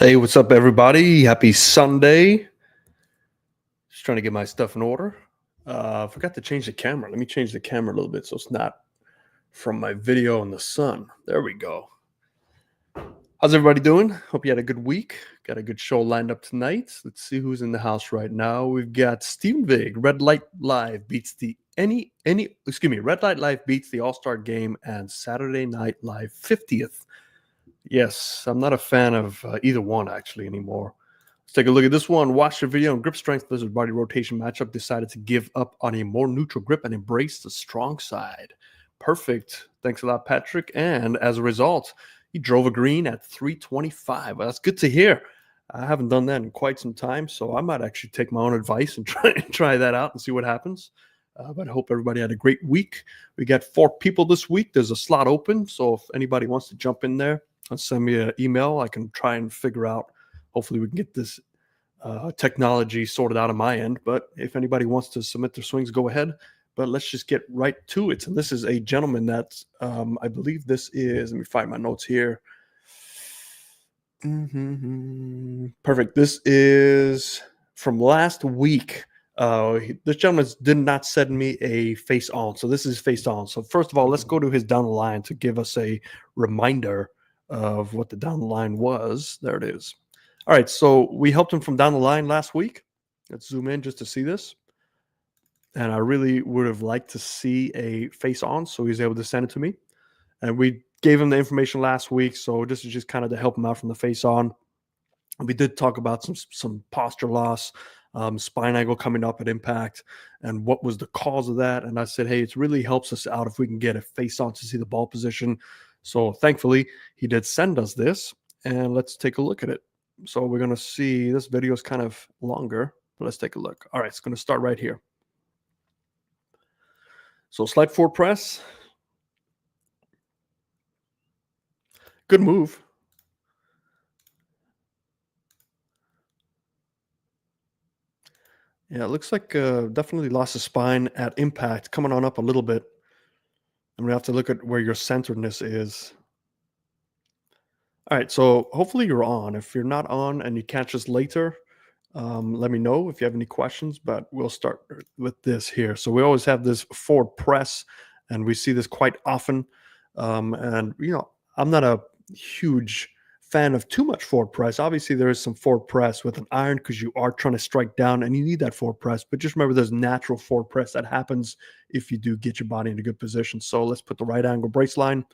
Hey, what's up, everybody? Happy Sunday. Just trying to get my stuff in order. Forgot to change the camera. Let me change the camera a little bit so it's not from my video in the sun. There we go. How's everybody doing? Hope you had a good week. Got a good show lined up tonight. Let's see who's in the house right now. We've got Steven Vig. Red Light Live beats the Red Light Live beats the All-Star Game and Saturday Night Live 50th. Yes, I'm not a fan of either one actually anymore. Let's take a look at this one. Watch the video on grip strength versus body rotation matchup. Decided to give up on a more neutral grip and embrace the strong side. Perfect. Thanks a lot, Patrick. And as a result, he drove a green at 325. Well, that's good to hear. I haven't done that in quite some time, so I might actually take my own advice and try that out and see what happens. But I hope everybody had a great week. We got 4 people this week. There's a slot open, so if anybody wants to jump in there, send me an email. I can try and figure out. Hopefully we can get this technology sorted out on my end. But if anybody wants to submit their swings, go ahead. But let's just get right to it. And this is a gentleman that I believe this is. Let me find my notes here. Perfect. This is from last week. This gentleman did not send me a face on. So this is face on. So first of all, let's go to his down the line to give us a reminder of what the down the line was. There it is. All right, so we helped him from down the line last week. Let's zoom in just to see this. And I really would have liked to see a face on, so he's able to send it to me. And we gave him the information last week, so this is just kind of to help him out from the face on. We did talk about some posture loss, spine angle coming up at impact, and what was the cause of that. And I said, hey, it really helps us out if we can get a face on to see the ball position. So thankfully, he did send us this, and let's take a look at it. So we're going to see, this video is kind of longer, but let's take a look. All right, it's going to start right here. So slide forward press. Good move. Yeah, it looks like definitely lost the spine at impact, coming on up a little bit. And we have to look at where your centeredness is. All right, so hopefully you're on. If you're not on and you catch us later, let me know if you have any questions, but we'll start with this here. So we always have this forward press, and we see this quite often. And, you know, I'm not a huge fan of too much forward press. Obviously, there is some forward press with an iron because you are trying to strike down and you need that forward press. But just remember, there's natural forward press that happens if you do get your body in a good position. So let's put the right angle brace line.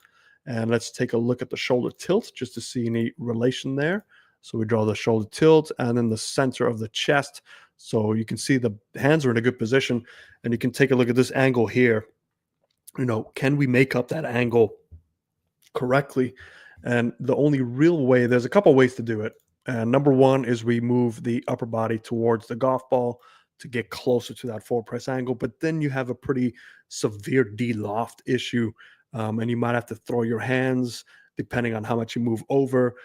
And let's take a look at the shoulder tilt just to see any relation there. So we draw the shoulder tilt and then the center of the chest. So you can see the hands are in a good position. And you can take a look at this angle here. You know, can we make up that angle correctly? And the only real way, there's a couple ways to do it. And number one is we move the upper body towards the golf ball to get closer to that forward press angle. But then you have a pretty severe de-loft issue. And you might have to throw your hands depending on how much you move over,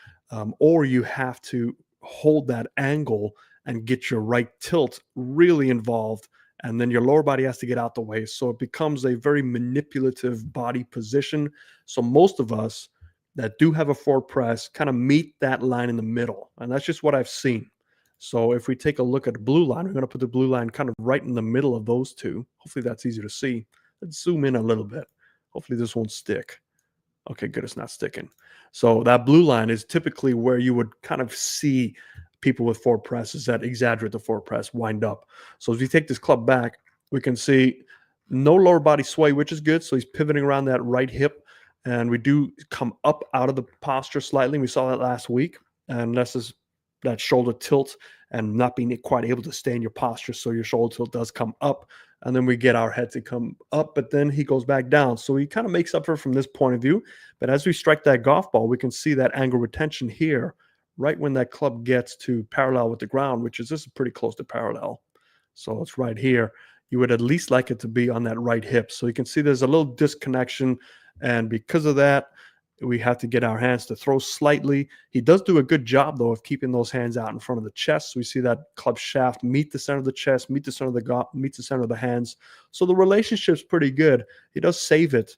or you have to hold that angle and get your right tilt really involved, and then your lower body has to get out the way. So it becomes a very manipulative body position. So most of us that do have a forward press kind of meet that line in the middle, and that's just what I've seen. So if we take a look at the blue line, we're going to put the blue line kind of right in the middle of those two. Hopefully that's easier to see. Let's zoom in a little bit. Hopefully this won't stick. Okay, good, it's not sticking. So that blue line is typically where you would kind of see people with forward presses that exaggerate the forward press wind up. So as we take this club back, we can see no lower body sway, which is good. So he's pivoting around that right hip, and we do come up out of the posture slightly. We saw that last week, and this is that shoulder tilt and not being quite able to stay in your posture. So your shoulder tilt does come up, and then we get our head to come up, but then he goes back down. So he kind of makes up for it from this point of view. But as we strike that golf ball, we can see that angle retention here, right when that club gets to parallel with the ground, which is this is pretty close to parallel. So it's right here. You would at least like it to be on that right hip. So you can see there's a little disconnection. And because of that, we have to get our hands to throw slightly. He does do a good job, though, of keeping those hands out in front of the chest. So we see that club shaft meet the center of the chest, meet the center of the meet the center of the hands. So the relationship's pretty good. He does save it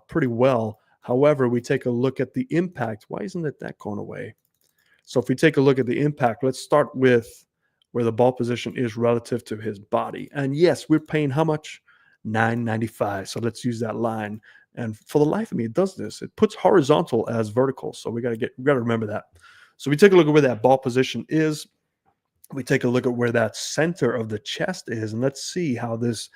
pretty well. However, we take a look at the impact. Why isn't it that going away? So if we take a look at the impact, let's start with where the ball position is relative to his body. And yes, we're paying how much? 995. So let's use that line. And for the life of me, it does this. It puts horizontal as vertical. So we got to remember that. So we take a look at where that ball position is. We take a look at where that center of the chest is, and let's see how this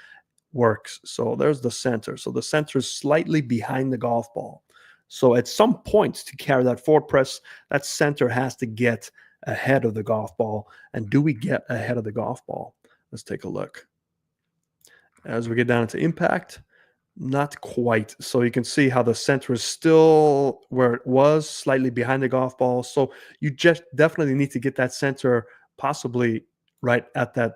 works. So there's the center. So the center is slightly behind the golf ball. So at some point to carry that forward press, that center has to get ahead of the golf ball. And do we get ahead of the golf ball? Let's take a look. As we get down into impact, not quite. So you can see how the center is still where it was, slightly behind the golf ball. So you just definitely need to get that center possibly right at that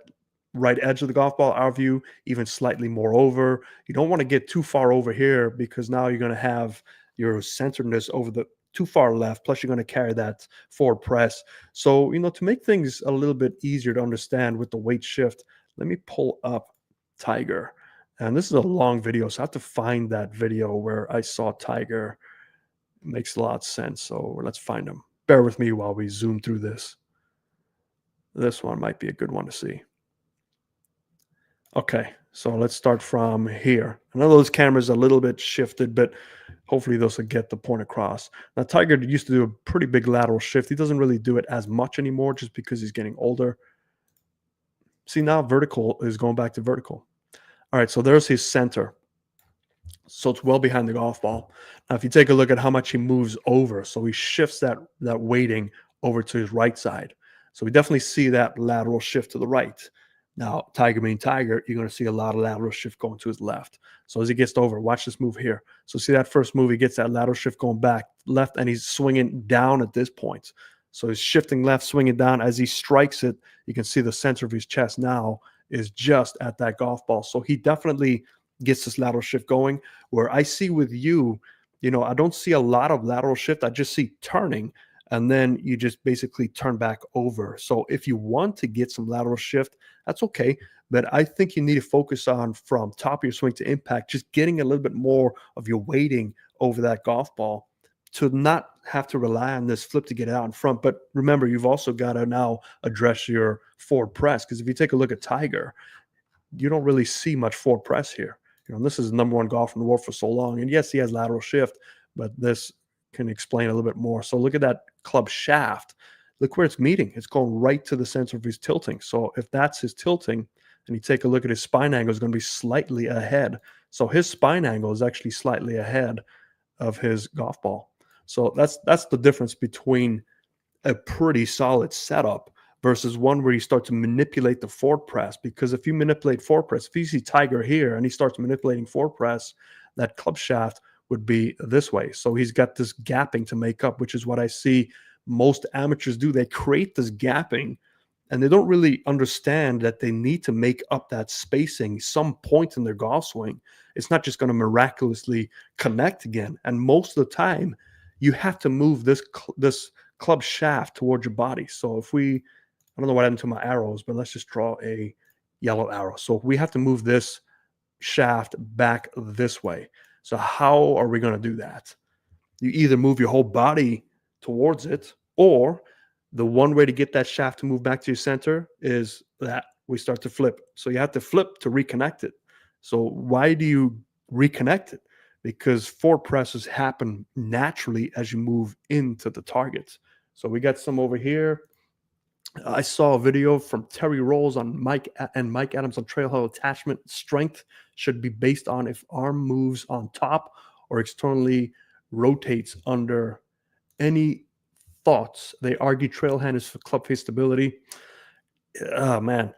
right edge of the golf ball, our view, even slightly more over. You don't want to get too far over here because now you're going to have your centeredness over the too far left, plus you're going to carry that forward press. So, to make things a little bit easier to understand with the weight shift, let me pull up Tiger. And this is a long video, so I have to find that video where I saw Tiger. It makes a lot of sense. So let's find him. Bear with me while we zoom through this. This one might be a good one to see. Okay, so let's start from here. I know those cameras are a little bit shifted, but hopefully those will get the point across. Now, Tiger used to do a pretty big lateral shift. He doesn't really do it as much anymore just because he's getting older. See, now vertical is going back to vertical. All right, so there's his center. So it's well behind the golf ball. Now, if you take a look at how much he moves over, so he shifts that weighting over to his right side. So we definitely see that lateral shift to the right. Now, Tiger being Tiger, you're going to see a lot of lateral shift going to his left. So as he gets over, watch this move here. So see that first move, he gets that lateral shift going back left, and he's swinging down at this point. So he's shifting left, swinging down. As he strikes it, you can see the center of his chest now is just at that golf ball. So he definitely gets this lateral shift going. Where I see with you, I don't see a lot of lateral shift. I just see turning, and then you just basically turn back over. So if you want to get some lateral shift, that's okay. But I think you need to focus on from top of your swing to impact, just getting a little bit more of your weighting over that golf ball to not have to rely on this flip to get it out in front. But remember, you've also got to now address your forward press, because if you take a look at Tiger, you don't really see much forward press here. This is the number one golfer in the world for so long. And yes, he has lateral shift, but this can explain a little bit more. So look at that club shaft. Look where it's meeting. It's going right to the center of his tilting. So if that's his tilting, and you take a look at his spine angle, is going to be slightly ahead. So his spine angle is actually slightly ahead of his golf ball. So that's the difference between a pretty solid setup versus one where you start to manipulate the forward press. Because if you manipulate forward press, if you see Tiger here and he starts manipulating forward press, that club shaft would be this way. So he's got this gapping to make up, which is what I see most amateurs do. They create this gapping, and they don't really understand that they need to make up that spacing some point in their golf swing. It's not just going to miraculously connect again. And most of the time, you have to move this club shaft towards your body. So if I don't know what happened to my arrows, but let's just draw a yellow arrow. So we have to move this shaft back this way. So how are we going to do that? You either move your whole body towards it, or the one way to get that shaft to move back to your center is that we start to flip. So you have to flip to reconnect it. So why do you reconnect it? Because forward presses happen naturally as you move into the targets. So we got some over here. I saw a video from Terry Rolls on Mike Adams on trailhead attachment. Strength should be based on if arm moves on top or externally rotates under. Any thoughts? They argue trail hand is for club face stability. Oh, man.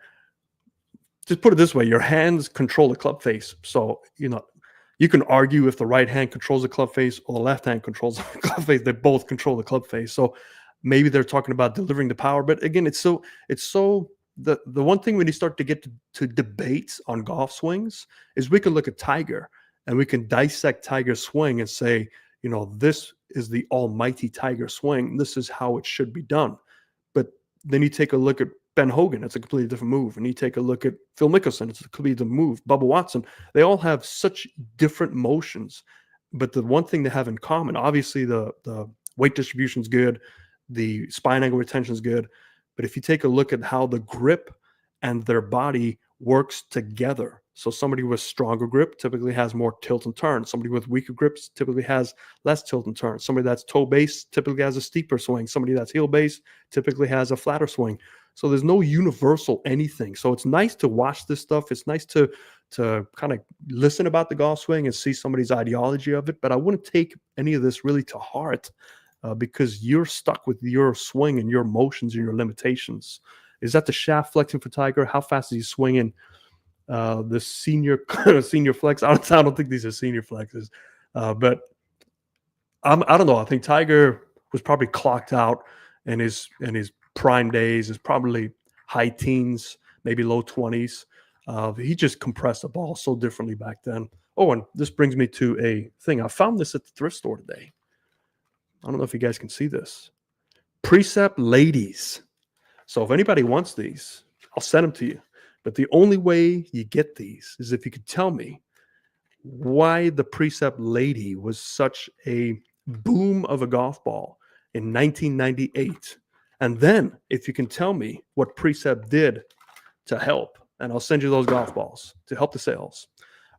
Just put it this way. Your hands control the club face. So, you can argue if the right hand controls the club face or the left hand controls the club face. They both control the club face. So maybe they're talking about delivering the power. But again, the one thing when you start to get to debates on golf swings is we can look at Tiger and we can dissect Tiger's swing and say, this is the almighty Tiger swing. This is how it should be done. But then you take a look at Ben Hogan, it's a completely different move. And you take a look at Phil Mickelson, it's a completely different move. Bubba Watson, they all have such different motions. But the one thing they have in common, obviously the weight distribution is good. The spine angle retention is good. But if you take a look at how the grip and their body works together. So somebody with stronger grip typically has more tilt and turn. Somebody with weaker grips typically has less tilt and turn. Somebody that's toe base typically has a steeper swing. Somebody that's heel base typically has a flatter swing. So there's no universal anything. So it's nice to watch this stuff. It's nice to kind of listen about the golf swing and see somebody's ideology of it. But I wouldn't take any of this really to heart because you're stuck with your swing and your motions and your limitations. Is that the shaft flexing for Tiger? How fast is he swinging? The senior senior flex. I don't think these are senior flexes, but I don't know. I think Tiger was probably clocked out in his prime days. Is probably high teens, maybe low 20s. He just compressed the ball so differently back then. Oh, and this brings me to a thing. I found this at the thrift store today. I don't know if you guys can see this. Precept ladies. So if anybody wants these, I'll send them to you. But the only way you get these is if you could tell me why the Precept lady was such a boom of a golf ball in 1998. And then if you can tell me what Precept did to help, and I'll send you those golf balls to help the sales.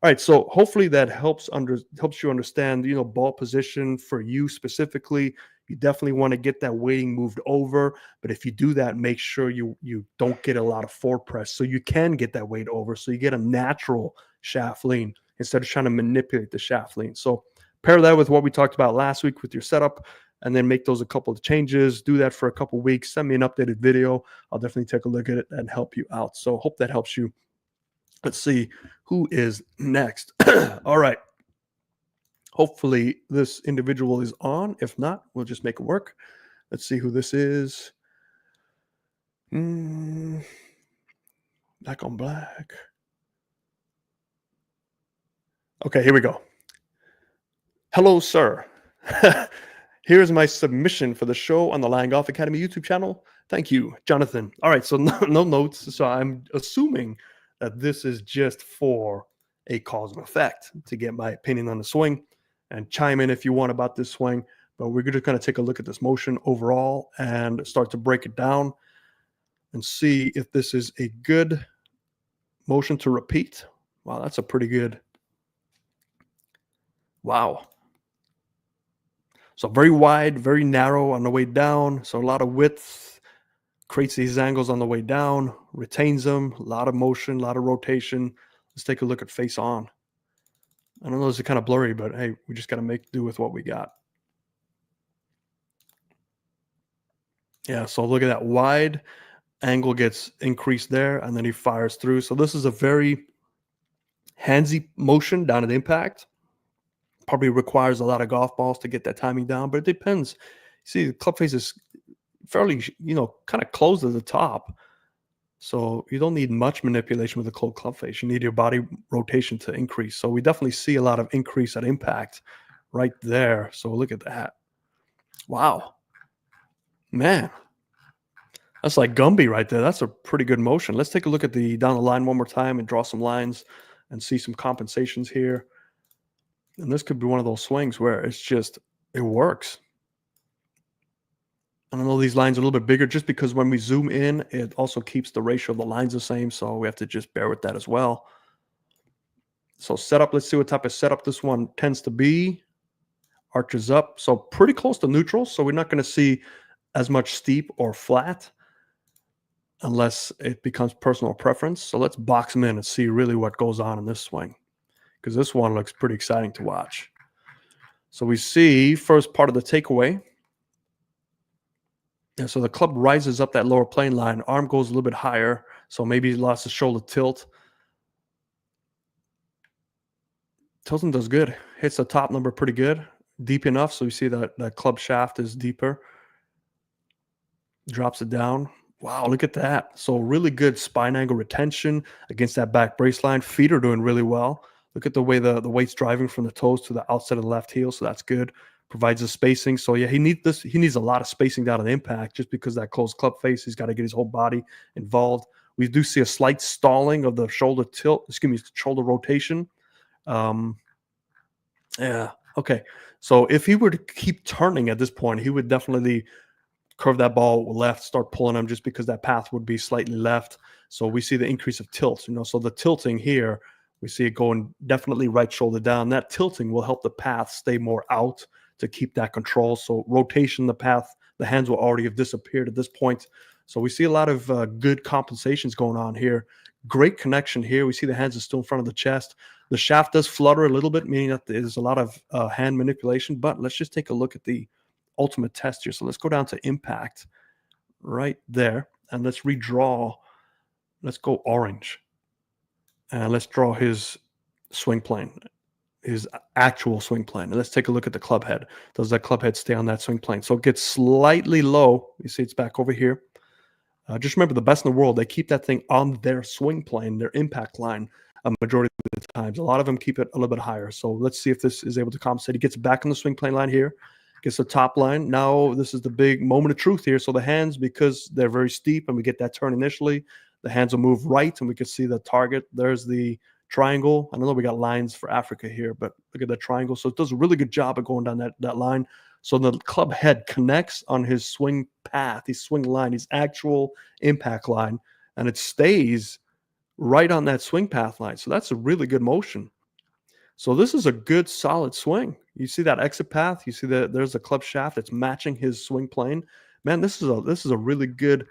All right, so hopefully that helps you understand, ball position for you specifically. You definitely want to get that weighting moved over, but if you do that, make sure you don't get a lot of forward press, so you can get that weight over, so you get a natural shaft lean instead of trying to manipulate the shaft lean. So pair that with what we talked about last week with your setup, and then make those a couple of changes. Do that for a couple of weeks. Send me an updated video. I'll definitely take a look at it and help you out. So hope that helps you. Let's see who is next. All right. Hopefully this individual is on. If not, we'll just make it work. Let's see who this is. Black on black. Okay, here we go. Hello, sir. Here's my submission for the show on the Lion Golf Academy YouTube channel. Thank you, Jonathan. All right, so no notes. So I'm assuming that this is just for a cause and effect to get my opinion on the swing, and chime in if you want about this swing. But we're just going to take a look at this motion overall and start to break it down and see if this is a good motion to repeat. Wow, that's a pretty good. Wow. So very wide, very narrow on the way down. So a lot of width, creates these angles on the way down, retains them, a lot of motion, a lot of rotation. Let's take a look at face on. I don't know, this is kind of blurry, but hey, we just got to make do with what we got. Yeah, so look at that wide angle gets increased there, and then he fires through. So this is a very handsy motion down at impact. Probably requires a lot of golf balls to get that timing down, but it depends. See, the club face is fairly, kind of closed at the top. So you don't need much manipulation with a closed club face. You need your body rotation to increase. So we definitely see a lot of increase at impact right there. So look at that. Wow. Man. That's like Gumby right there. That's a pretty good motion. Let's take a look at the down the line one more time and draw some lines and see some compensations here. And this could be one of those swings where it's just, it works. I don't know, these lines are a little bit bigger just because when we zoom in, it also keeps the ratio of the lines the same. So we have to just bear with that as well. So setup, let's see what type of setup this one tends to be. Arches up. So pretty close to neutral. So we're not going to see as much steep or flat unless it becomes personal preference. So let's box them in and see really what goes on in this swing, because this one looks pretty exciting to watch. So we see first part of the takeaway. And so the club rises up that lower plane line. Arm goes a little bit higher. So maybe he lost his shoulder tilt. Tilton does good. Hits the top number pretty good. Deep enough. So you see that that club shaft is deeper. Drops it down. Wow, look at that. So really good spine angle retention against that back brace line. Feet are doing really well. Look at the way the weight's driving from the toes to the outside of the left heel. So that's good. Provides the spacing. So yeah, he needs a lot of spacing down at impact just because that closed club face. He's got to get his whole body involved. We do see a slight stalling of the shoulder tilt, shoulder rotation. Yeah. Okay. So if he were to keep turning at this point, he would definitely curve that ball left, start pulling them just because that path would be slightly left. So we see the increase of tilt, so the tilting here, we see it going definitely right shoulder down. That tilting will help the path stay more out to keep that control. So rotation, the path, the hands will already have disappeared at this point. So we see a lot of good compensations going on here. Great connection here. We see the hands are still in front of the chest. The shaft does flutter a little bit, meaning that there's a lot of hand manipulation. But let's just take a look at the ultimate test here. So let's go down to impact right there. And let's redraw. Let's go orange. And let's draw his swing plane, his actual swing plane. And let's take a look at the club head. Does that club head stay on that swing plane? So it gets slightly low. You see it's back over here. Just remember, the best in the world, they keep that thing on their swing plane, their impact line, a majority of the times. A lot of them keep it a little bit higher. So let's see if this is able to compensate. He gets back on the swing plane line here, gets the top line. Now this is the big moment of truth here. So the hands, because they're very steep and we get that turn initially, the hands will move right and we can see the target. There's the triangle. I know we got lines for Africa here, but look at that triangle. So it does a really good job of going down that line. So the club head connects on his swing path, his swing line, his actual impact line, and it stays right on that swing path line. So that's a really good motion. So this is a good, solid swing. You see that exit path. You see that there's a club shaft that's matching his swing plane. Man, this is a really good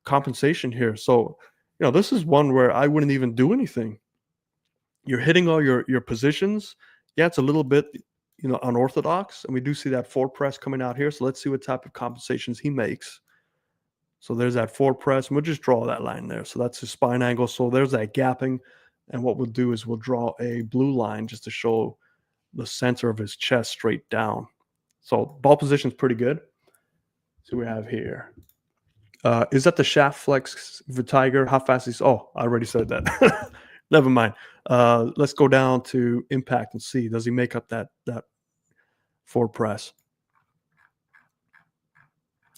compensation here. So, this is one where I wouldn't even do anything. You're hitting all your positions. Yeah, it's a little bit unorthodox, and we do see that forward press coming out here. So let's see what type of compensations he makes. So there's that forward press, and we'll just draw that line there. So that's his spine angle. So there's that gapping, and what we'll do is we'll draw a blue line just to show the center of his chest straight down. So ball position is pretty good. So we have here. Is that the shaft flex for Tiger? How fast is? Oh, I already said that. Never mind. Let's go down to impact and see. Does he make up that forward press?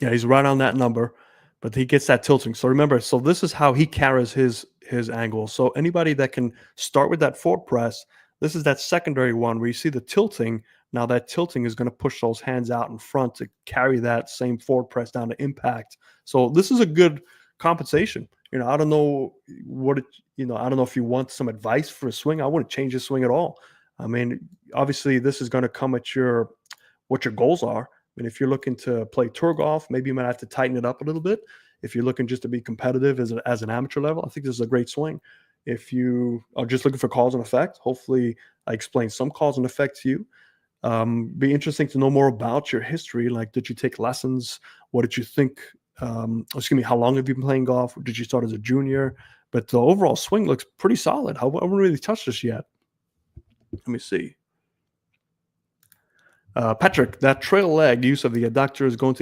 Yeah, he's right on that number, but he gets that tilting. So remember, so this is how he carries his angle. So anybody that can start with that forward press, this is that secondary one where you see the tilting. Now that tilting is going to push those hands out in front to carry that same forward press down to impact. So this is a good compensation. I don't know I don't know if you want some advice for a swing. I wouldn't change the swing at all. I mean, obviously this is going to come at what your goals are. I mean, if you're looking to play tour golf, maybe you might have to tighten it up a little bit. If you're looking just to be competitive as an amateur level, I think this is a great swing. If you are just looking for cause and effect, hopefully I explained some cause and effect to you. Be interesting to know more about your history. Like, did you take lessons? What did you think? Excuse me, how long have you been playing golf? Did you start as a junior? But the overall swing looks pretty solid. I haven't really touched this yet. Let me see. Patrick, that trail leg use of the adductor is going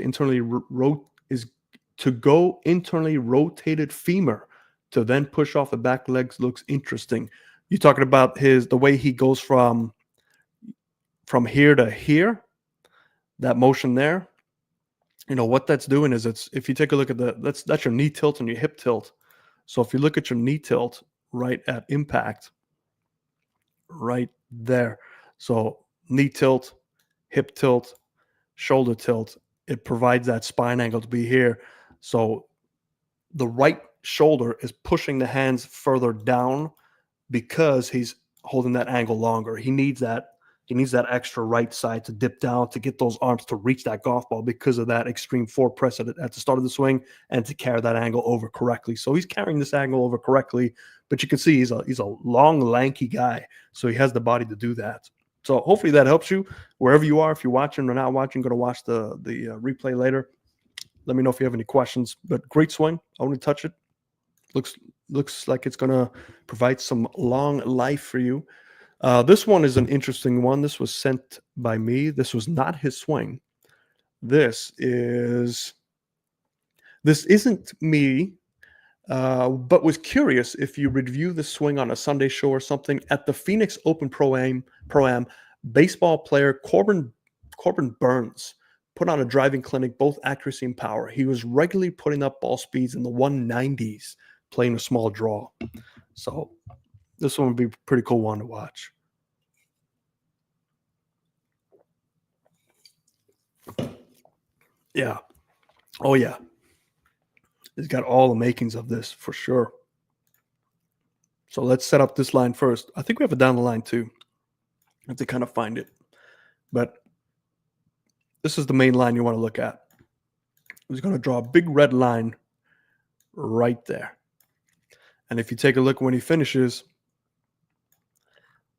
to go internally rotated femur to then push off the back legs. Looks interesting. You talking about the way he goes from here to here, that motion there? What that's doing is if you take a look at that's your knee tilt and your hip tilt. So if you look at your knee tilt right at impact, right there. So knee tilt, hip tilt, shoulder tilt, it provides that spine angle to be here. So the right shoulder is pushing the hands further down because he's holding that angle longer. He needs that extra right side to dip down to get those arms to reach that golf ball because of that extreme forward press at the start of the swing and to carry that angle over correctly. So he's carrying this angle over correctly, but you can see he's a long, lanky guy. So he has the body to do that. So hopefully that helps you wherever you are. If you're watching or not watching, go to watch the replay later. Let me know if you have any questions. But great swing. I want to touch it. Looks like it's going to provide some long life for you. This one is an interesting one. This was sent by me. This was not his swing. This isn't me, but was curious if you review the swing on a Sunday show or something. At the Phoenix Open Pro-Am, baseball player Corbin Burns put on a driving clinic, both accuracy and power. He was regularly putting up ball speeds in the 190s, playing a small draw. So this one would be a pretty cool one to watch. Yeah. Oh yeah, it's got all the makings of this for sure. So let's set up this line first. I think we have it down the line too. I have to kind of find it. But this is the main line you want to look at. I'm just going to draw a big red line right there. And if you take a look when he finishes,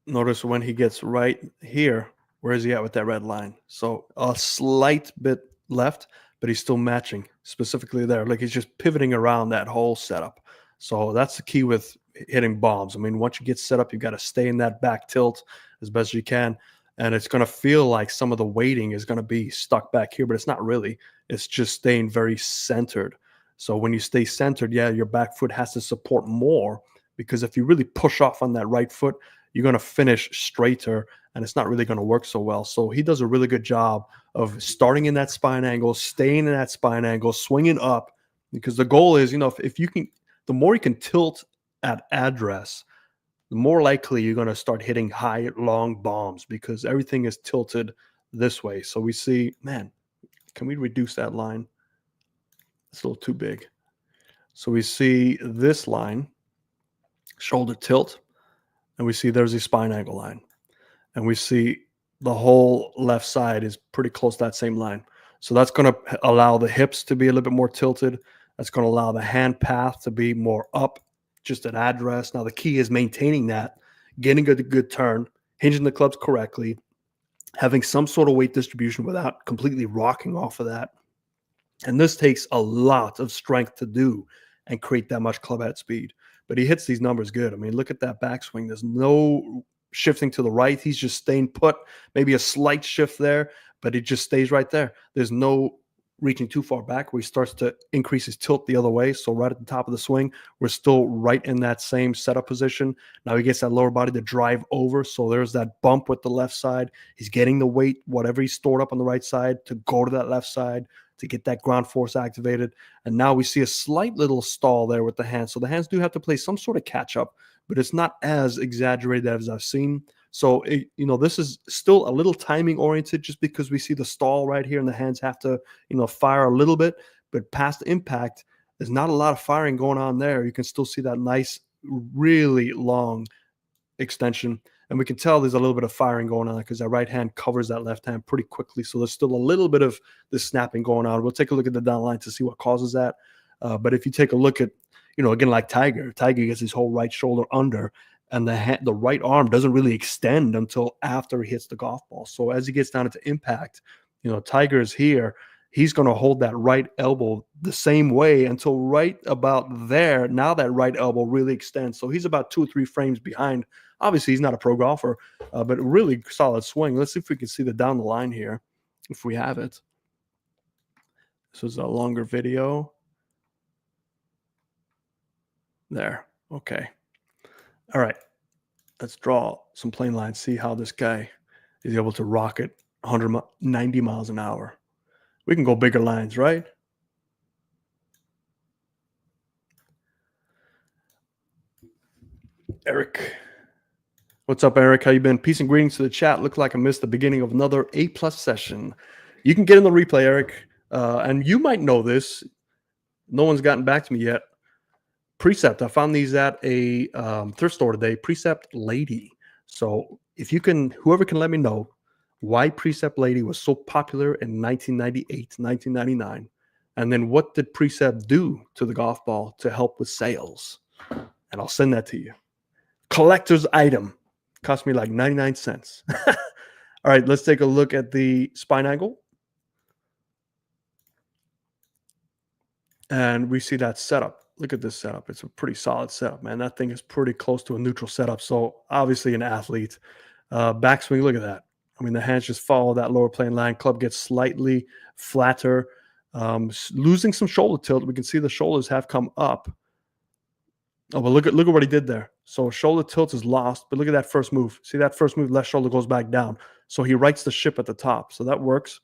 notice when he gets right here, where is he at with that red line? So a slight bit left, but he's still matching specifically there. Like he's just pivoting around that whole setup. So that's the key with hitting bombs. I mean, once you get set up, you've got to stay in that back tilt as best you can. And it's going to feel like some of the weighting is going to be stuck back here, but it's not really. It's just staying very centered. So when you stay centered, yeah, your back foot has to support more, because if you really push off on that right foot, you're going to finish straighter and it's not really going to work so well. So he does a really good job of starting in that spine angle, staying in that spine angle, swinging up, because the goal is, if you can, the more you can tilt at address, the more likely you're going to start hitting high, long bombs, because everything is tilted this way. So we see, man, can we reduce that line? It's a little too big. So we see this line, shoulder tilt, and we see there's a spine angle line. And we see the whole left side is pretty close to that same line. So that's going to allow the hips to be a little bit more tilted. That's going to allow the hand path to be more up, just an address. Now, the key is maintaining that, getting a good turn, hinging the clubs correctly, having some sort of weight distribution without completely rocking off of that. And this takes a lot of strength to do and create that much club head speed. But he hits these numbers good. I mean, look at that backswing. There's no shifting to the right. He's just staying put, maybe a slight shift there, but it just stays right there. There's no reaching too far back where he starts to increase his tilt the other way. So right at the top of the swing, we're still right in that same setup position. Now he gets that lower body to drive over. So there's that bump with the left side. He's getting the weight, whatever he's stored up on the right side, to go to that left side to get that ground force activated. And now we see a slight little stall there with the hands. So the hands do have to play some sort of catch up, but it's not as exaggerated as I've seen. So, this is still a little timing oriented, just because we see the stall right here and the hands have to, fire a little bit. But past impact, there's not a lot of firing going on there. You can still see that nice, really long extension. And we can tell there's a little bit of firing going on because that right hand covers that left hand pretty quickly. So there's still a little bit of this snapping going on. We'll take a look at the down line to see what causes that. But if you take a look at, again, like Tiger gets his whole right shoulder under, and the right arm doesn't really extend until after he hits the golf ball. So as he gets down into impact, Tiger is here. He's going to hold that right elbow the same way until right about there. Now that right elbow really extends. So he's about 2 or 3 frames behind. Obviously, he's not a pro golfer, but really solid swing. Let's see if we can see the down the line here, if we have it. This is a longer video. There. Okay. All right. Let's draw some plane lines, see how this guy is able to rocket 190 miles an hour. We can go bigger lines, right? Eric. What's up, Eric? How you been? Peace and greetings to the chat. Looked like I missed the beginning of another A+ session. You can get in the replay, Eric. And you might know this. No one's gotten back to me yet. Precept. I found these at a thrift store today. Precept Lady. So if you can, whoever can let me know why Precept Lady was so popular in 1998, 1999. And then what did Precept do to the golf ball to help with sales? And I'll send that to you. Collector's item. Cost me like 99 cents. All right, let's take a look at the spine angle. And we see that setup. Look at this setup. It's a pretty solid setup, man. That thing is pretty close to a neutral setup. So obviously an athlete. Backswing, look at that. I mean, the hands just follow that lower plane line. Club gets slightly flatter. Losing some shoulder tilt. We can see the shoulders have come up. Oh, but look at what he did there. So shoulder tilt is lost, but look at that first move. See that first move, left shoulder goes back down. So he rights the ship at the top. So that works.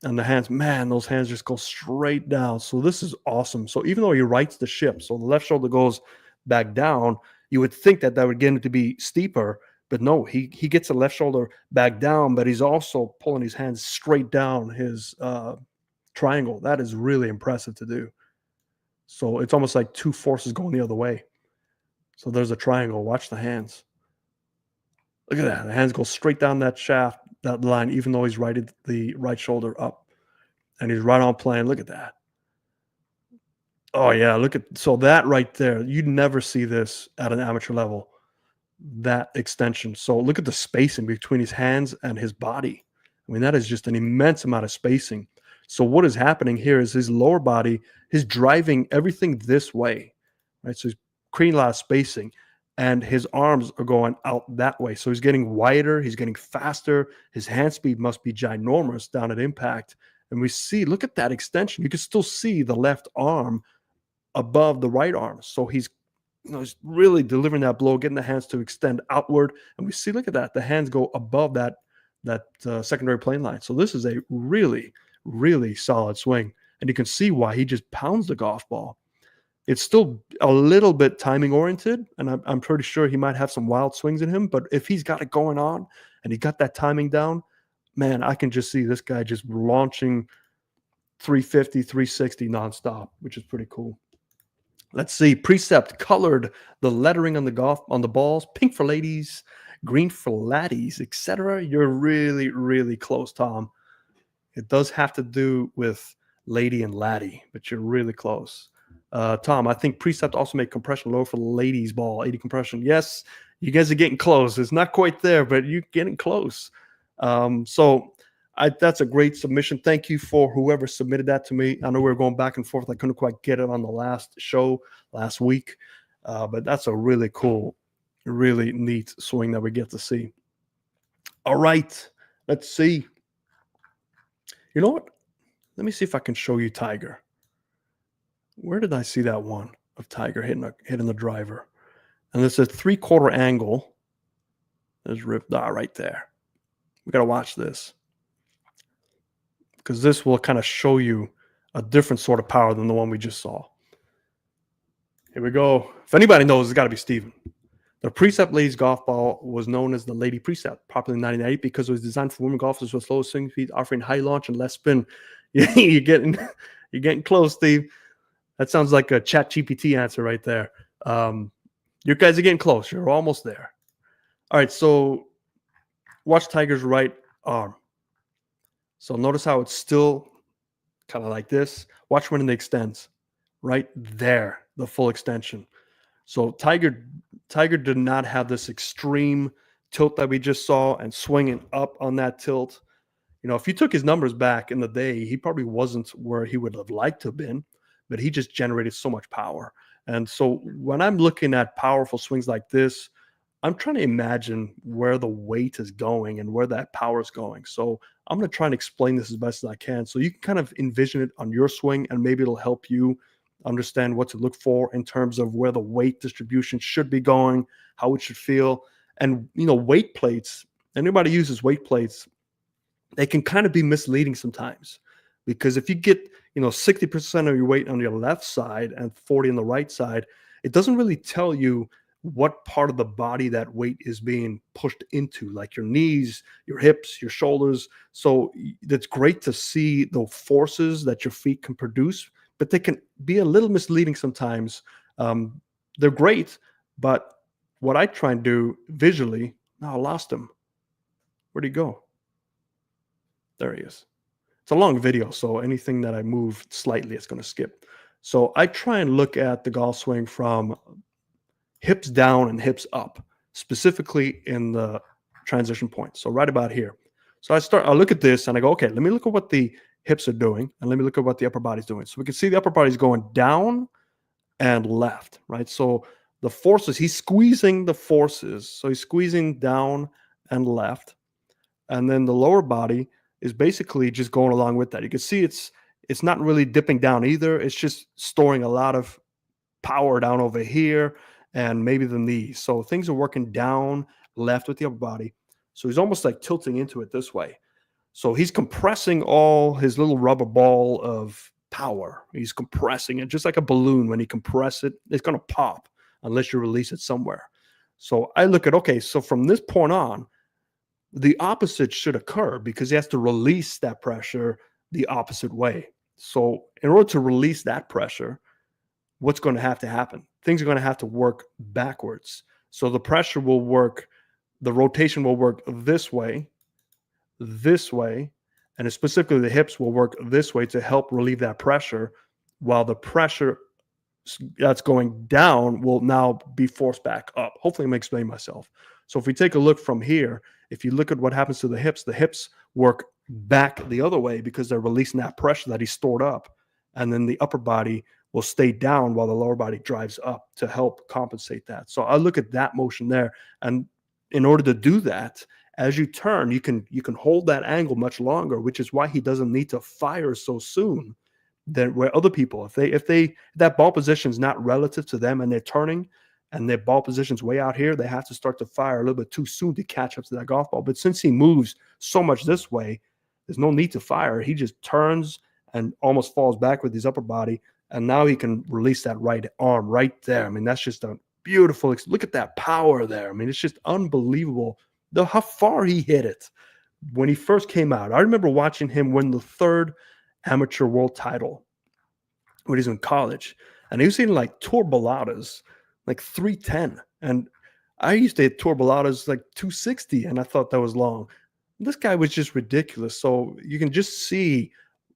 And the hands, man, those hands just go straight down. So this is awesome. So even though he rights the ship, so the left shoulder goes back down, you would think that would get him to be steeper, but no, he gets the left shoulder back down, but he's also pulling his hands straight down his triangle. That is really impressive to do. So it's almost like two forces going the other way. So there's a triangle. Watch the hands. Look at that. The hands go straight down that shaft, that line, even though he's righted the right shoulder up. And he's right on plan. Look at that. Oh, yeah. Look at, so that right there, you'd never see this at an amateur level, that extension. So look at the spacing between his hands and his body. I mean, that is just an immense amount of spacing. So what is happening here is his lower body is driving everything this way, right? So he's creating a lot of spacing, and his arms are going out that way. So he's getting wider, he's getting faster. His hand speed must be ginormous down at impact. And we see, look at that extension. You can still see the left arm above the right arm. So he's, he's really delivering that blow, getting the hands to extend outward. And we see, look at that, the hands go above that secondary plane line. So this is a really, really solid swing. And you can see why he just pounds the golf ball. It's still a little bit timing oriented, and I'm pretty sure he might have some wild swings in him. But if he's got it going on and he got that timing down, man, I can just see this guy just launching 350, 360 nonstop, which is pretty cool. Let's see. Precept colored the lettering on the balls, pink for ladies, green for laddies, etc. You're really, really close, Tom. It does have to do with lady and laddie, but you're really close. Tom, I think Precept also made compression lower for the ladies' ball, 80 compression. Yes, you guys are getting close. It's not quite there, but you're getting close. That's a great submission. Thank you for whoever submitted that to me. I know we were going back and forth. I couldn't quite get it on the last show last week, but that's a really cool, really neat swing that we get to see. All right, let's see. You know what? Let me see if I can show you Tiger. Where did I see that one of Tiger hitting the driver? And it's a 3/4 angle. There's ripped right there. We got to watch this, because this will kind of show you a different sort of power than the one we just saw. Here we go. If anybody knows, it's got to be Steven. The Precept ladies golf ball was known as the Lady Precept, popular in 1998 because it was designed for women golfers with slow swing speed, offering high launch and less spin. You're getting close, Steve. That sounds like a ChatGPT answer right there. You guys are getting close. You're almost there. All right, so watch Tiger's right arm. So notice how it's still kind of like this. Watch when it extends. Right there, the full extension. So Tiger did not have this extreme tilt that we just saw and swinging up on that tilt. If you took his numbers back in the day, he probably wasn't where he would have liked to have been, but he just generated so much power. And so when I'm looking at powerful swings like this, I'm trying to imagine where the weight is going and where that power is going. So I'm going to try and explain this as best as I can, so you can kind of envision it on your swing, and maybe it'll help you understand what to look for in terms of where the weight distribution should be going, how it should feel. And, weight plates, anybody uses weight plates, they can kind of be misleading sometimes, because if you get, 60% of your weight on your left side and 40 on the right side, it doesn't really tell you what part of the body that weight is being pushed into, like your knees, your hips, your shoulders. So it's great to see the forces that your feet can produce, but they can be a little misleading sometimes. They're great, but what I try and do visually, I lost him. Where'd he go? There he is. It's a long video, so anything that I move slightly, it's going to skip. So I try and look at the golf swing from hips down and hips up, specifically in the transition point. So right about here. So I look at this and I go, okay, let me look at what the hips are doing, and let me look at what the upper body's doing. So we can see the upper body's going down and left, right? So the forces, he's squeezing the forces. So he's squeezing down and left. And then the lower body is basically just going along with that. You can see it's not really dipping down either. It's just storing a lot of power down over here and maybe the knees. So things are working down, left with the upper body. So he's almost like tilting into it this way. So he's compressing all his little rubber ball of power. He's compressing it just like a balloon. When you compress it, it's going to pop unless you release it somewhere. So I look at, okay, so from this point on, the opposite should occur, because he has to release that pressure the opposite way. So in order to release that pressure, what's going to happen? Things are going to have to work backwards. So the pressure will work, the rotation will work this way, and specifically the hips will work this way to help relieve that pressure, while the pressure that's going down will now be forced back up. Hopefully I'm explaining myself. So if we take a look from here, if you look at what happens to the hips work back the other way because they're releasing that pressure that he stored up. And then the upper body will stay down while the lower body drives up to help compensate that. So I look at that motion there. And in order to do that, as you turn, you can hold that angle much longer, which is why he doesn't need to fire so soon than where other people, if that ball position is not relative to them and they're turning and their ball position's way out here, they have to start to fire a little bit too soon to catch up to that golf ball. But since he moves so much this way, there's no need to fire. He just turns and almost falls back with his upper body, and now he can release that right arm right there. I mean, that's just a beautiful, look at that power there. I mean, it's just unbelievable how far he hit it when he first came out. I remember watching him win the 3rd amateur world title when he's in college, and he was hitting like tour baladas, like 310. And I used to hit tour baladas like 260, and I thought that was long. This guy was just ridiculous. So you can just see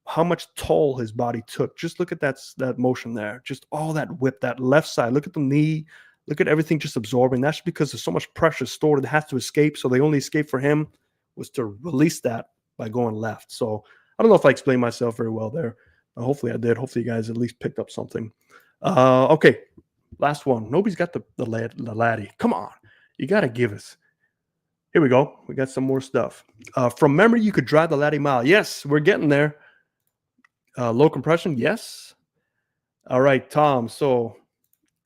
how much toll his body took. Just look at that motion there. Just all that whip, that left side. Look at the knee. Look at everything just absorbing. That's because there's so much pressure stored. It has to escape. So the only escape for him was to release that by going left. So I don't know if I explained myself very well there. Hopefully I did. Hopefully you guys at least picked up something. Okay, last one. Nobody's got the laddie. Come on. You got to give us. Here we go. We got some more stuff. From memory, you could drive the laddie mile. Yes, we're getting there. Low compression, yes. All right, Tom. So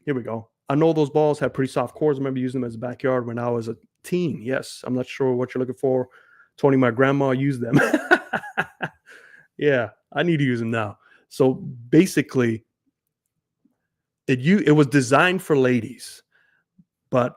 here we go. I know those balls have pretty soft cores. I remember using them as a backyard when I was a teen. Yes, I'm not sure what you're looking for. Tony, my grandma used them. Yeah, I need to use them now. So basically, it was designed for ladies, but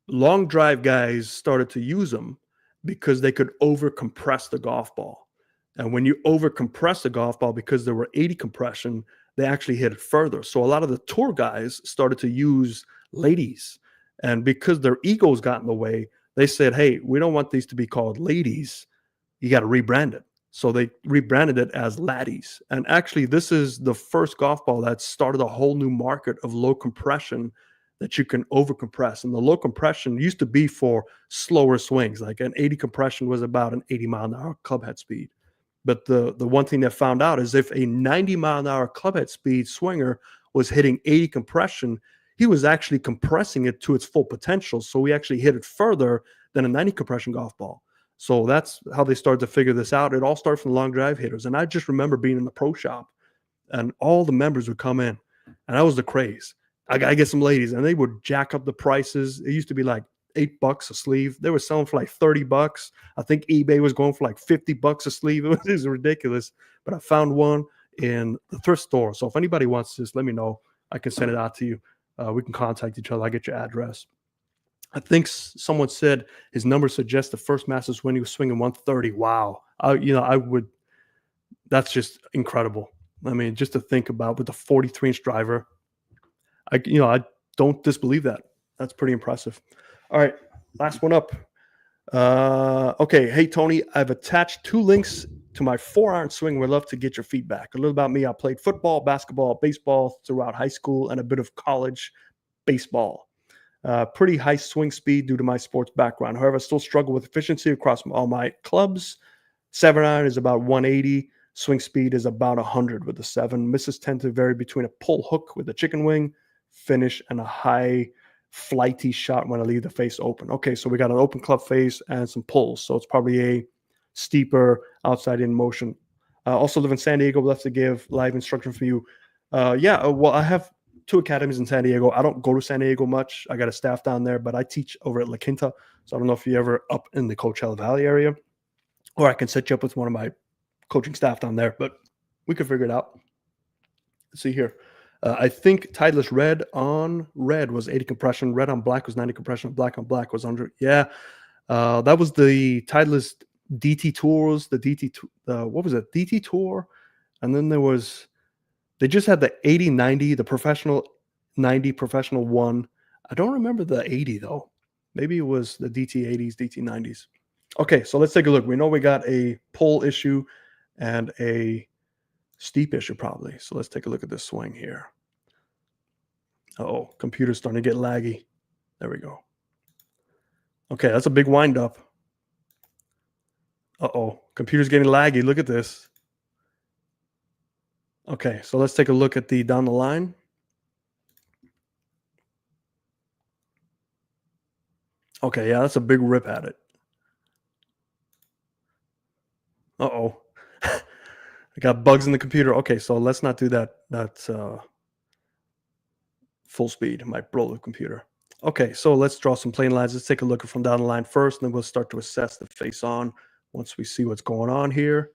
long drive guys started to use them because they could over compress the golf ball. And when you over compress the golf ball, because there were 80 compression, they actually hit it further. So a lot of the tour guys started to use ladies. And because their egos got in the way, they said, hey, we don't want these to be called ladies. You got to rebrand it. So they rebranded it as laddies. And actually, this is the first golf ball that started a whole new market of low compression that you can over compress. And the low compression used to be for slower swings. Like an 80 compression was about an 80 mile an hour club head speed. But the one thing they found out is if a 90 mile an hour club head speed swinger was hitting 80 compression, he was actually compressing it to its full potential. So he actually hit it further than a 90 compression golf ball. So that's how they started to figure this out. It all started from the long drive hitters. And I just remember being in the pro shop and all the members would come in, and that was the craze. I got to get some ladies, and they would jack up the prices. It used to be like $8 a sleeve. They were selling for like $30. I think eBay was going for like $50 a sleeve. It was ridiculous. But I found one in the thrift store. So if anybody wants this, let me know. I can send it out to you. We can contact each other. I'll get your address. I think someone said his number suggests the first Masters when he was swinging 130. Wow. I would. That's just incredible. I mean, just to think about with the 43-inch driver, I don't disbelieve that. That's pretty impressive. All right, last one up. Okay, hey, Tony, I've attached 2 links to my 4-iron swing. We'd love to get your feedback. A little about me. I played football, basketball, baseball throughout high school, and a bit of college baseball. Pretty high swing speed due to my sports background. However, I still struggle with efficiency across all my clubs. 7-iron is about 180. Swing speed is about 100 with the 7. Misses tend to vary between a pull hook with a chicken wing finish and a high flighty shot when I leave the face open. Okay, so we got an open club face and some pulls. So it's probably a steeper outside in motion. Also live in San Diego. We'll have to give live instruction for you. Well, I have 2 academies in San Diego. I don't go to San Diego much. I got a staff down there, but I teach over at La Quinta. So I don't know if you're ever up in the Coachella Valley area, or I can set you up with one of my coaching staff down there, but we could figure it out. Let's see here. I think Titleist red on red was 80 compression. Red on black was 90 compression. Black on black was 100. Yeah. That was the Titleist DT Tours, what was it? DT Tour. And then they just had the 80-90, the professional 90, professional 1. I don't remember the 80 though. Maybe it was the DT80s, DT90s. Okay, so let's take a look. We know we got a pull issue and a steep issue probably. So let's take a look at this swing here. Uh-oh, computer's starting to get laggy. There we go. Okay, that's a big wind up. Uh-oh, computer's getting laggy. Look at this. Okay, so let's take a look at the down the line. Okay, yeah, that's a big rip at it. Uh-oh. I got bugs in the computer. Okay, so let's not do that. That's full speed. It might blow the computer. Okay, so let's draw some plane lines. Let's take a look from down the line first, and then we'll start to assess the face on once we see what's going on here.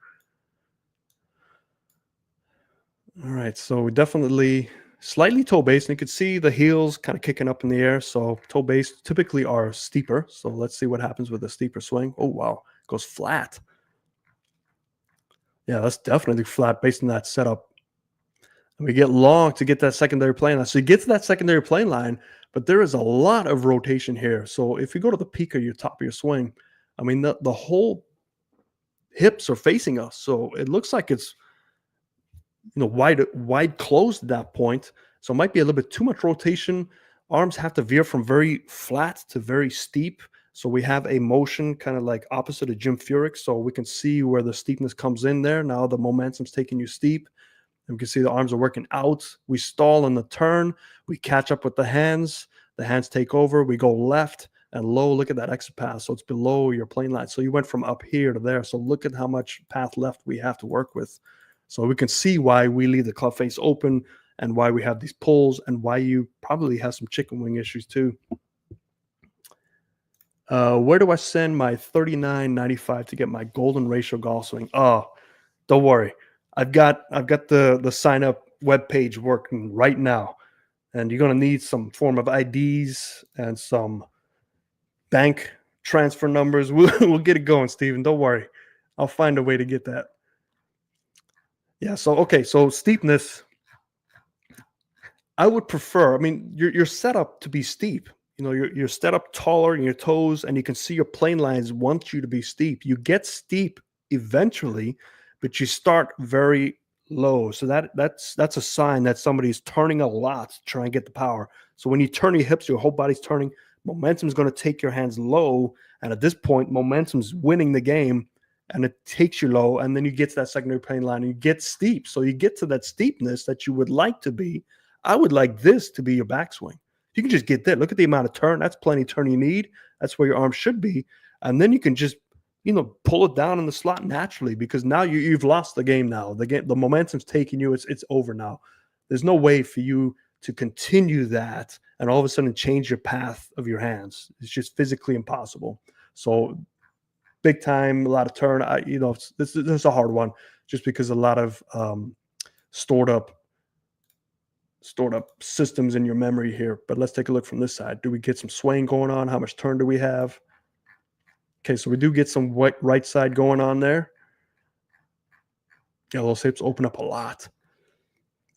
All right, so we definitely slightly toe base, and you can see the heels kind of kicking up in the air. So toe base typically are steeper. So let's see what happens with a steeper swing. Oh, wow, it goes flat. Yeah, that's definitely flat based on that setup. And we get long to get that secondary plane line. So you get to that secondary plane line, but there is a lot of rotation here. So if you go to the peak of your top of your swing, I mean, the whole hips are facing us. So it looks like it's, wide closed at that point. So it might be a little bit too much rotation. Arms have to veer from very flat to very steep. So we have a motion kind of like opposite of Jim Furyk. So we can see where the steepness comes in there. Now the momentum's taking you steep. And we can see the arms are working out. We stall in the turn. We catch up with the hands. The hands take over. We go left and low. Look at that exit path. So it's below your plane line. So you went from up here to there. So look at how much path left we have to work with. So we can see why we leave the club face open and why we have these pulls and why you probably have some chicken wing issues too. Where do I send my $39.95 to get my golden ratio golf swing? Oh, don't worry. I've got the sign up web page working right now, and you're gonna need some form of IDs and some bank transfer numbers. We'll get it going, Steven. Don't worry. I'll find a way to get that. Yeah. So okay. So steepness. I would prefer. I mean, you're set up to be steep. You're set up taller in your toes, and you can see your plane lines want you to be steep. You get steep eventually, but you start very low. So that's a sign that somebody's turning a lot to try and get the power. So when you turn your hips, your whole body's turning. Momentum is going to take your hands low, and at this point, momentum's winning the game, and it takes you low, and then you get to that secondary plane line, and you get steep. So you get to that steepness that you would like to be. I would like this to be your backswing. You can just get there. Look at the amount of turn. That's plenty of turn you need. That's where your arm should be, and then you can just pull it down in the slot naturally, because now you've lost the game. Now the momentum's taking you. It's over now. There's no way for you to continue that and all of a sudden change your path of your hands. It's just physically impossible. So big time, a lot of turn. This is a hard one just because a lot of stored up systems in your memory here. But let's take a look from this side. Do we get some swaying going on? How much turn do we have? Okay, so we do get some right side going on there. Yeah, those hips open up a lot.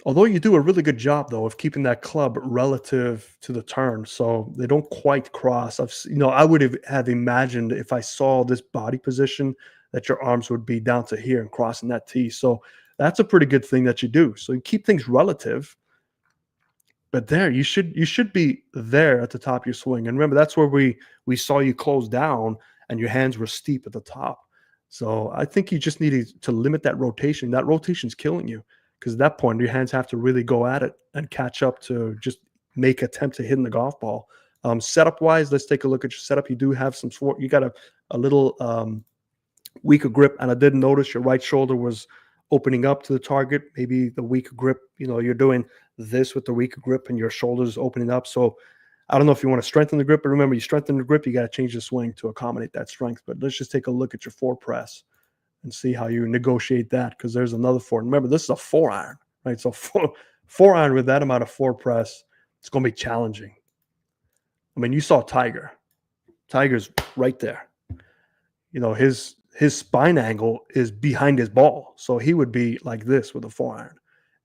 Although you do a really good job, though, of keeping that club relative to the turn, so they don't quite cross. I would have imagined if I saw this body position that your arms would be down to here and crossing that tee. So that's a pretty good thing that you do. So you keep things relative, but there you should be there at the top of your swing. And remember, that's where we saw you close down and your hands were steep at the top. So I think you just needed to limit that rotation. That rotation's killing you. Because at that point, your hands have to really go at it and catch up to just make attempt to hit in the golf ball. Setup wise, let's take a look at your setup. You do have some you got a little weaker grip, and I did notice your right shoulder was opening up to the target. Maybe the weaker grip, you're doing this with the weaker grip and your shoulders opening up. So I don't know if you want to strengthen the grip, but remember, you strengthen the grip, you got to change the swing to accommodate that strength. But let's just take a look at your forward press and see how you negotiate that, because there's another four. Remember, this is a 4-iron, right? So 4-iron with that amount of forward press, it's going to be challenging. I mean, you saw Tiger. Tiger's right there. His his spine angle is behind his ball. So he would be like this with a 4-iron.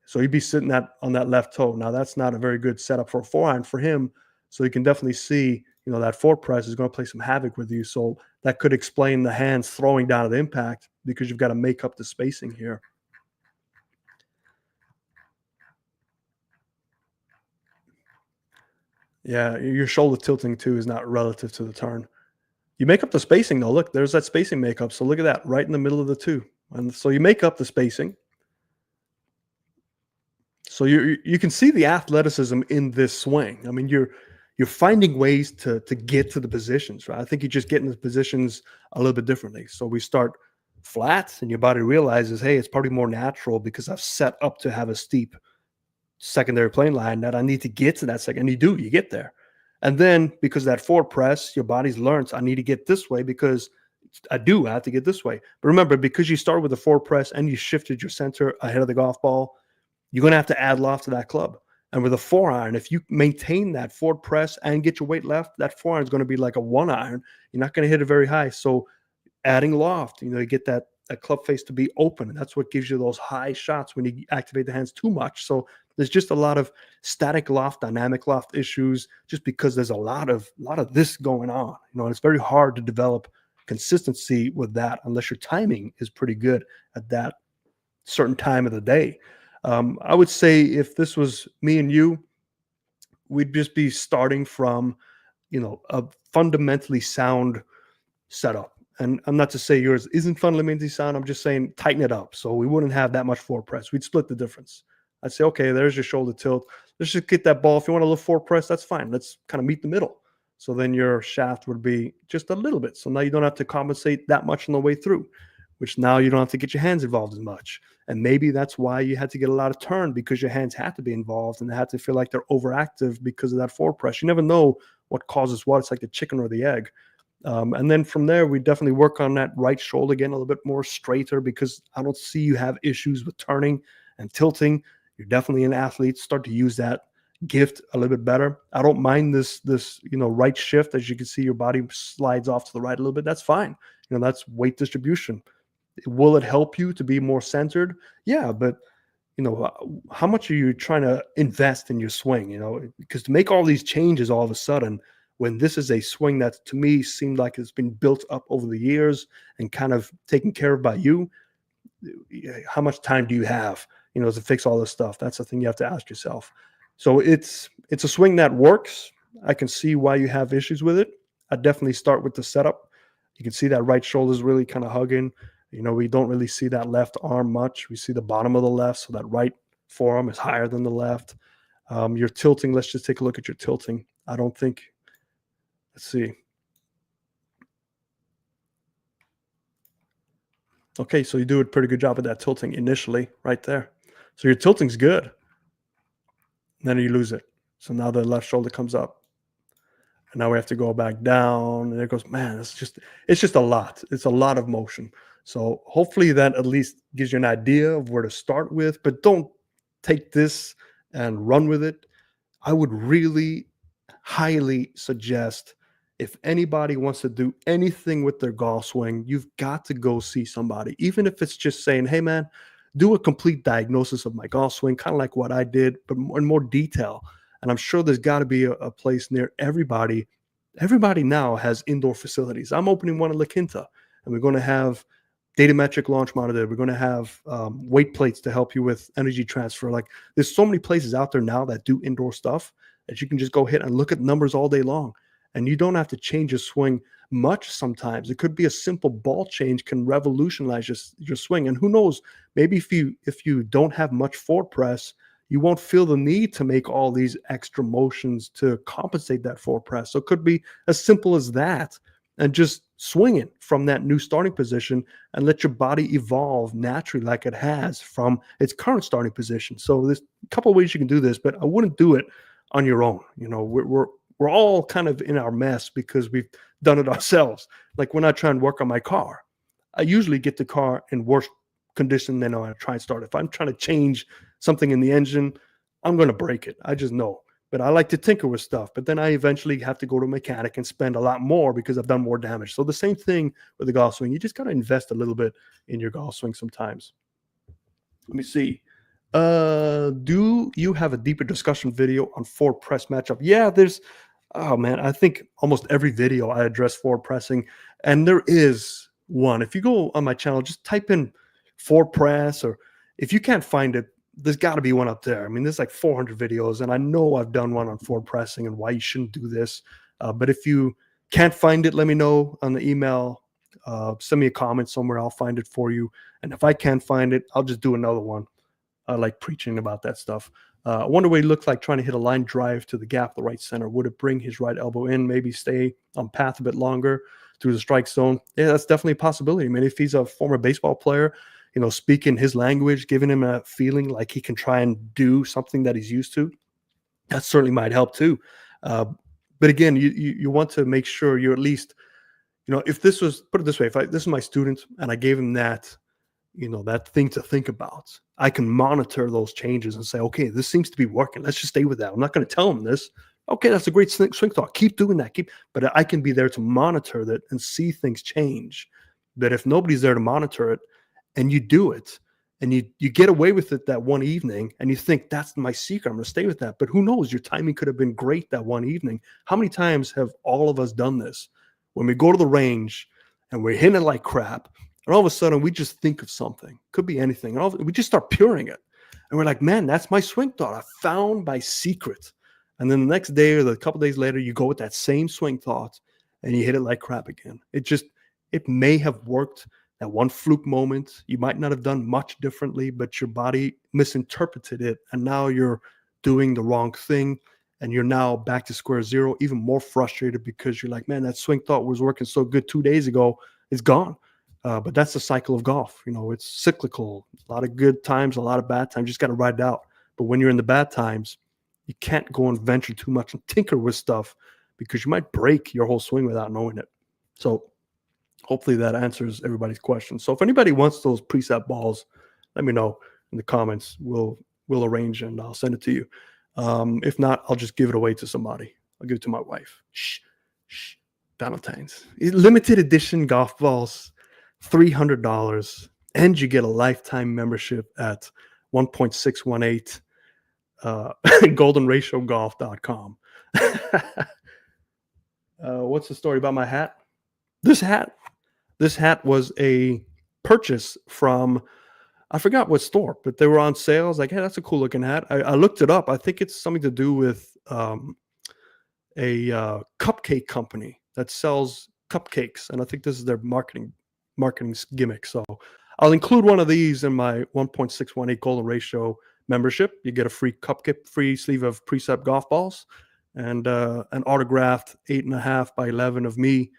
So he'd be sitting on that left toe. Now that's not a very good setup for a 4-iron for him. So you can definitely see, that forward press is going to play some havoc with you. So that could explain the hands throwing down at the impact, because you've got to make up the spacing here. Yeah, your shoulder tilting too is not relative to the turn. You make up the spacing though. Look, there's that spacing makeup. So look at that, right in the middle of the two. And so you make up the spacing. So you can see the athleticism in this swing. I mean, you're finding ways to get to the positions, right? I think you just get in the positions a little bit differently. So we start flat, and your body realizes, hey, it's probably more natural because I've set up to have a steep secondary plane line that I need to get to that second. And you get there. And then because of that forward press, your body's learns I need to get this way because I have to get this way. But remember, because you started with the forward press and you shifted your center ahead of the golf ball, you're going to have to add loft to that club. And with a 4-iron, if you maintain that forward press and get your weight left, that 4-iron is going to be like a 1-iron. You're not going to hit it very high. So adding loft, you get that club face to be open. And that's what gives you those high shots when you activate the hands too much. So there's just a lot of static loft, dynamic loft issues, just because there's a lot of this going on. And it's very hard to develop consistency with that unless your timing is pretty good at that certain time of the day. I would say if this was me and you, we'd just be starting from, a fundamentally sound setup. And I'm not to say yours isn't fundamentally sound. I'm just saying tighten it up. So we wouldn't have that much forward press. We'd split the difference. I'd say, okay, there's your shoulder tilt. Let's just get that ball. If you want a little forward press, that's fine. Let's kind of meet the middle. So then your shaft would be just a little bit. So now you don't have to compensate that much on the way through, which now you don't have to get your hands involved as much. And maybe that's why you had to get a lot of turn, because your hands had to be involved and they had to feel like they're overactive because of that forward press. You never know what causes what. It's like the chicken or the egg. And then from there, we definitely work on that right shoulder again, a little bit more straighter, because I don't see you have issues with turning and tilting. You're definitely an athlete. Start to use that gift a little bit better. I don't mind this right shift. As you can see, your body slides off to the right a little bit. That's fine. That's weight distribution. Will it help you to be more centered? Yeah, but how much are you trying to invest in your swing? Because to make all these changes all of a sudden, when this is a swing that to me seemed like it's been built up over the years and kind of taken care of by you, how much time do you have, to fix all this stuff? That's the thing you have to ask yourself. So it's a swing that works. I can see why you have issues with it. I definitely start with the setup. You can see that right shoulder is really kind of hugging. We don't really see that left arm much. We see the bottom of the left, so that right forearm is higher than the left. Your tilting, let's just take a look at your tilting. I don't think, let's see. Okay, so you do a pretty good job of that tilting initially right there. So your tilting's good. And then you lose it. So now the left shoulder comes up. And now we have to go back down. And it goes, man, it's just a lot. It's a lot of motion. So hopefully that at least gives you an idea of where to start with, but don't take this and run with it. I would really highly suggest, if anybody wants to do anything with their golf swing, you've got to go see somebody, even if it's just saying, hey man, do a complete diagnosis of my golf swing, kind of like what I did, but in more detail. And I'm sure there's got to be a place near everybody. Everybody now has indoor facilities. I'm opening one in La Quinta, and we're going to have datametric launch monitor. We're going to have weight plates to help you with energy transfer. Like, there's so many places out there now that do indoor stuff that you can just go hit and look at numbers all day long. And you don't have to change your swing much sometimes. It could be a simple ball change can revolutionize your swing. And who knows, maybe if you don't have much forward press, you won't feel the need to make all these extra motions to compensate that forward press. So it could be as simple as that, and just swing it from that new starting position and let your body evolve naturally like it has from its current starting position. So there's a couple of ways you can do this, but I wouldn't do it on your own. We're all kind of in our mess because we've done it ourselves. Like when I try and work on my car, I usually get the car in worse condition than I try and start. If I'm trying to change something in the engine, I'm going to break it. I just know. but I like to tinker with stuff. But then I eventually have to go to a mechanic and spend a lot more because I've done more damage. So the same thing with the golf swing. You just got to invest a little bit in your golf swing sometimes. Let me see. Do you have a deeper discussion video on forward press matchup? Yeah, oh man, I think almost every video I address forward pressing, and there is one. If you go on my channel, just type in forward press, or if you can't find it, there's got to be one up there. I mean, there's like 400 videos, and I know I've done one on forward pressing and why you shouldn't do this. But if you can't find it, let me know on the email. Send me a comment somewhere. I'll find it for you. And if I can't find it, I'll just do another one. I like preaching about that stuff. I wonder what he looked like trying to hit a line drive to the gap, the right center. Would it bring his right elbow in, maybe stay on path a bit longer through the strike zone? Yeah, that's definitely a possibility. I mean, if he's a former baseball player, speaking his language, giving him a feeling like he can try and do something that he's used to, that certainly might help too. But again, you want to make sure you're at least, if this was, put it this way, this is my student and I gave him that, that thing to think about, I can monitor those changes and say, okay, this seems to be working. Let's just stay with that. I'm not going to tell him this. Okay, that's a great swing thought. Keep doing that. But I can be there to monitor that and see things change. That if nobody's there to monitor it and you do it and you get away with it that one evening and you think that's my secret, I'm going to stay with that. But who knows? Your timing could have been great that one evening. How many times have all of us done this? When we go to the range and we're hitting it like crap, and all of a sudden, we just think of something. Could be anything. And we just start puring it. And we're like, man, that's my swing thought. I found my secret. And then the next day or a couple days later, you go with that same swing thought and you hit it like crap again. It may have worked that one fluke moment. You might not have done much differently, but your body misinterpreted it. And now you're doing the wrong thing. And you're now back to square zero, even more frustrated because you're like, man, that swing thought was working so good 2 days ago. It's gone. But that's the cycle of golf. It's cyclical. A lot of good times, a lot of bad times. You just got to ride it out. But when you're in the bad times, you can't go and venture too much and tinker with stuff because you might break your whole swing without knowing it. So hopefully that answers everybody's questions. So if anybody wants those preset balls, let me know in the comments. We'll arrange and I'll send it to you. If not, I'll just give it away to somebody. I'll give it to my wife. Shh. Valentine's. Limited edition golf balls. $300, and you get a lifetime membership at 1.618 goldenratiogolf.com. What's the story about my hat? This hat was a purchase from, I forgot what store, but they were on sale. I was like, hey, that's a cool looking hat. I looked it up. I think it's something to do with a cupcake company that sells cupcakes, and I think this is their marketing gimmick. So I'll include one of these in my 1.618 golden ratio membership. You get a free cupcake, free sleeve of preset golf balls, and an autographed 8.5 by 11 of me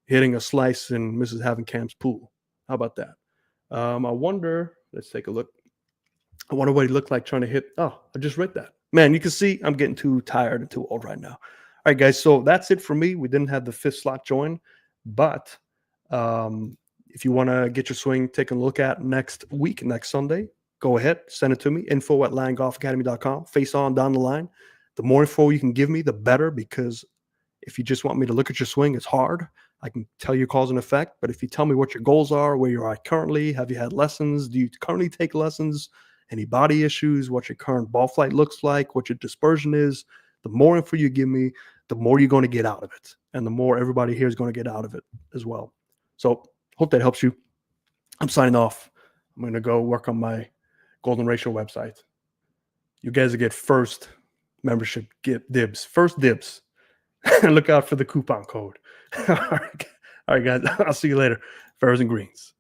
hitting a slice in Mrs. Havenkamp's pool. How about that? I wonder, let's take a look. I wonder what he looked like trying to hit. Oh, I just read that. Man, you can see I'm getting too tired and too old right now. All right, guys, so that's it for me. We didn't have the 5th slot join, but if you want to get your swing taken a look at next Sunday, go ahead, send it to me, info@landgolfacademy.com, face on down the line. The more info you can give me, the better, because if you just want me to look at your swing, it's hard. I can tell you cause and effect, but if you tell me what your goals are, where you're at currently, have you had lessons, do you currently take lessons, any body issues, what your current ball flight looks like, what your dispersion is, the more info you give me, the more you're going to get out of it, and the more everybody here is going to get out of it as well. So hope that helps you. I'm signing off. I'm going to go work on my Golden Ratio website. You guys will get first membership dibs. First dibs. Look out for the coupon code. All right, guys. I'll see you later. Fairways and greens.